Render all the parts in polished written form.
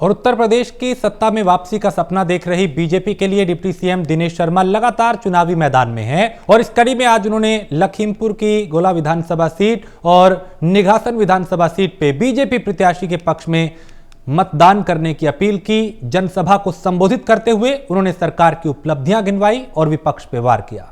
और उत्तर प्रदेश की सत्ता में वापसी का सपना देख रही बीजेपी के लिए डिप्टी सीएम दिनेश शर्मा लगातार चुनावी मैदान में हैं और इस कड़ी में आज उन्होंने लखीमपुर की गोला विधानसभा सीट और निघासन विधानसभा सीट पे बीजेपी प्रत्याशी के पक्ष में मतदान करने की अपील की। जनसभा को संबोधित करते हुए उन्होंने सरकार की उपलब्धियां गिनवाई और विपक्ष पे वार किया।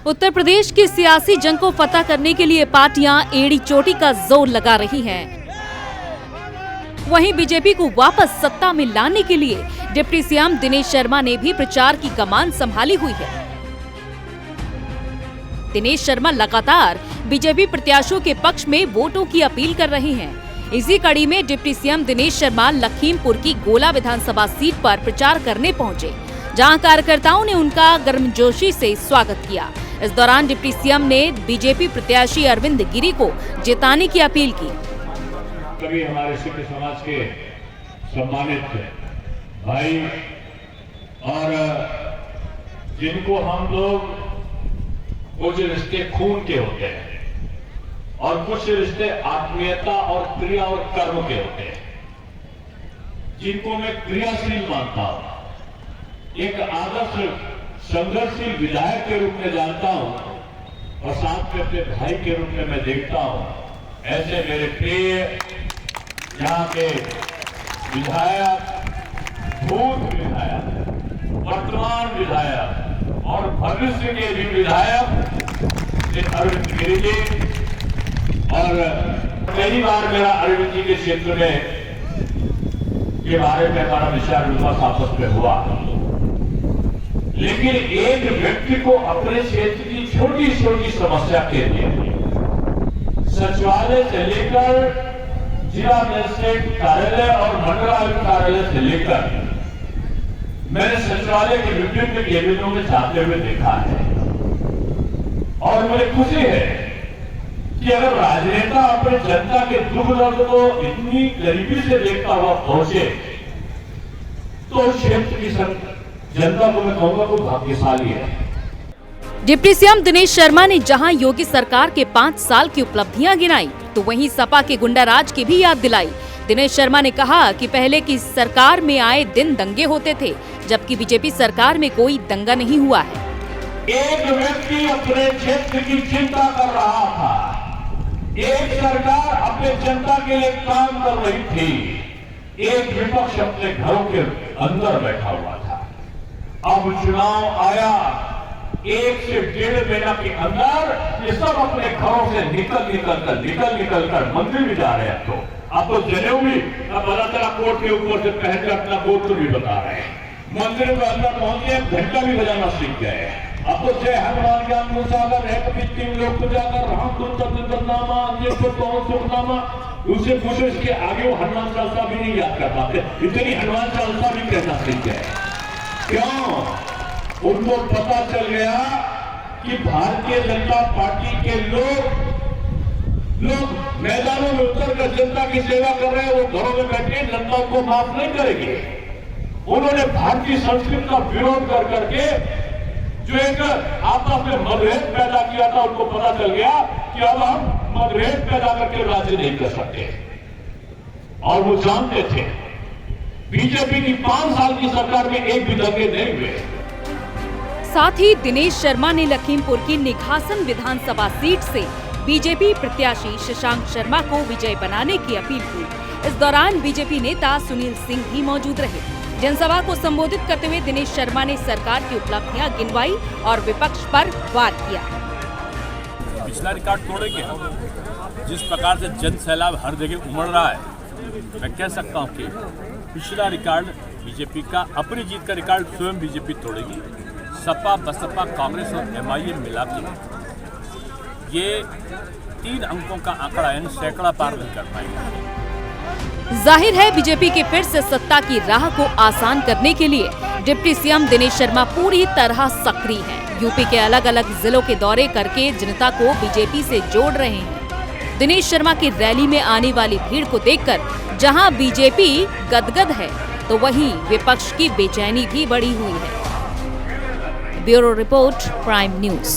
उत्तर प्रदेश की सियासी जंग को फतह करने के लिए पार्टियां एड़ी चोटी का जोर लगा रही हैं। वहीं बीजेपी को वापस सत्ता में लाने के लिए डिप्टी सीएम दिनेश शर्मा ने भी प्रचार की कमान संभाली हुई है। दिनेश शर्मा लगातार बीजेपी प्रत्याशियों के पक्ष में वोटों की अपील कर रहे हैं। इसी कड़ी में डिप्टी सीएम दिनेश शर्मा लखीमपुर की गोला विधानसभा सीट पर प्रचार करने पहुंचे, जहां कार्यकर्ताओं ने उनका गर्मजोशी से स्वागत किया। इस दौरान डिप्टी सीएम ने बीजेपी प्रत्याशी अरविंद गिरी को जिताने की अपील की। कभी हमारे सिख समाज के सम्मानित भाई और जिनको हम लोग कुछ रिश्ते खून के होते हैं और कुछ रिश्ते आत्मीयता और क्रिया और कर्म के होते हैं, जिनको मैं क्रियाशील मानता हूं, एक आदर्श संघर्षशील विधायक के रूप में जानता हूं और साथ में अपने भाई के रूप में मैं देखता हूं। ऐसे मेरे प्रिय यहाँ के विधायक, भूत विधायक, वर्तमान विधायक और भविष्य के भी विधायक अरविंद गिरी जी, और कई बार मेरा अरविंद जी के क्षेत्र में के बारे में हमारा विचार विमर्श आपस में हुआ, लेकिन एक व्यक्ति को अपने क्षेत्र की छोटी छोटी समस्या के लिए सचिवालय से लेकर जिला मजिस्ट्रेट कार्यालय और मंडलायुक्त कार्यालय से लेकर मैंने सचिवालय के विभिन्न केबिनों में जाते हुए देखा है। और मुझे खुशी है कि अगर राजनेता अपने जनता के दुख दर्द को इतनी करीबी से देखता हुआ पहुंचे तो क्षेत्र की जनता को मैं कहूंगा वो भाग्यशाली है। डिप्टी सीएम दिनेश शर्मा ने जहां योगी सरकार के 5 साल की उपलब्धियां गिनाई, तो वहीं सपा के गुंडाराज की भी याद दिलाई। दिनेश शर्मा ने कहा कि पहले की सरकार में आए दिन दंगे होते थे, जबकि बीजेपी सरकार में कोई दंगा नहीं हुआ है। एक व्यक्ति अपने क्षेत्र की चिंता कर रहा था, एक सरकार अपने जनता के लिए काम कर रही थी, एक विपक्ष अपने घरों के अंदर बैठा हुआ था। अब चुनाव आया, 1 से 1.5 महीना के अंदर ये सब अपने घरों से निकल कर मंदिर भी जा रहे हैं। तो अब तो जनेऊ भी पता चला कोर्ट के ऊपर से पहनकर अपना गोत्र भी बता रहे हैं, मंदिर के अंदर पहुंच गए, घंटा भी बजाना सीख गए। अब तो जय हनुमान ज्ञान मुसागर है, कभी 3 लोग पूजा कर राम नामा सुखनामा, उससे पूछो इसके आगे वो हनुमान चालीसा भी नहीं याद कर पाते, इतनी हनुमान चालीसा भी कहना सीख गए। क्यों? उनको पता चल गया कि भारतीय जनता पार्टी के लोग मैदानों में उतरकर जनता की सेवा कर रहे हैं, वो घरों में बैठे जनता को माफ नहीं करेंगे। उन्होंने भारतीय संस्कृति का विरोध कर करके जो एक आपस में मतभेद पैदा किया था, उनको पता चल गया कि अब हम मतभेद पैदा करके राज्य नहीं कर सकते। और वो जानते थे बीजेपी की 5 साल की सरकार में एक भी दंगे नहीं हुए। साथ ही दिनेश शर्मा ने लखीमपुर की निघासन विधानसभा सीट से बीजेपी प्रत्याशी शशांक शर्मा को विजय बनाने की अपील की। इस दौरान बीजेपी नेता सुनील सिंह भी मौजूद रहे। जनसभा को संबोधित करते हुए दिनेश शर्मा ने सरकार की उपलब्धियां गिनवाई और विपक्ष पर वार किया। पिछला रिकॉर्ड तोड़ेंगे। जिस प्रकार से जन सैलाब हर जगह उमड़ रहा है, मैं कह सकता हूं कि पिछला रिकॉर्ड बीजेपी का, अपनी जीत का रिकॉर्ड स्वयं बीजेपी तोड़ेगी। सपा, बसपा, कांग्रेस और एमआईएम मिला के ये 3 अंकों का आंकड़ा यानी सैकड़ा पार नहीं कर पाएंगे। जाहिर है बीजेपी के फिर से सत्ता की राह को आसान करने के लिए डिप्टी सीएम दिनेश शर्मा पूरी तरह सक्रिय हैं। यूपी के अलग अलग जिलों के दौरे करके जनता को बीजेपी से जोड़ रहे हैं। दिनेश शर्मा की रैली में आने वाली भीड़ को देखकर जहां बीजेपी गदगद है, तो वहीं विपक्ष की बेचैनी भी बढ़ी हुई है। Bureau report, prime news.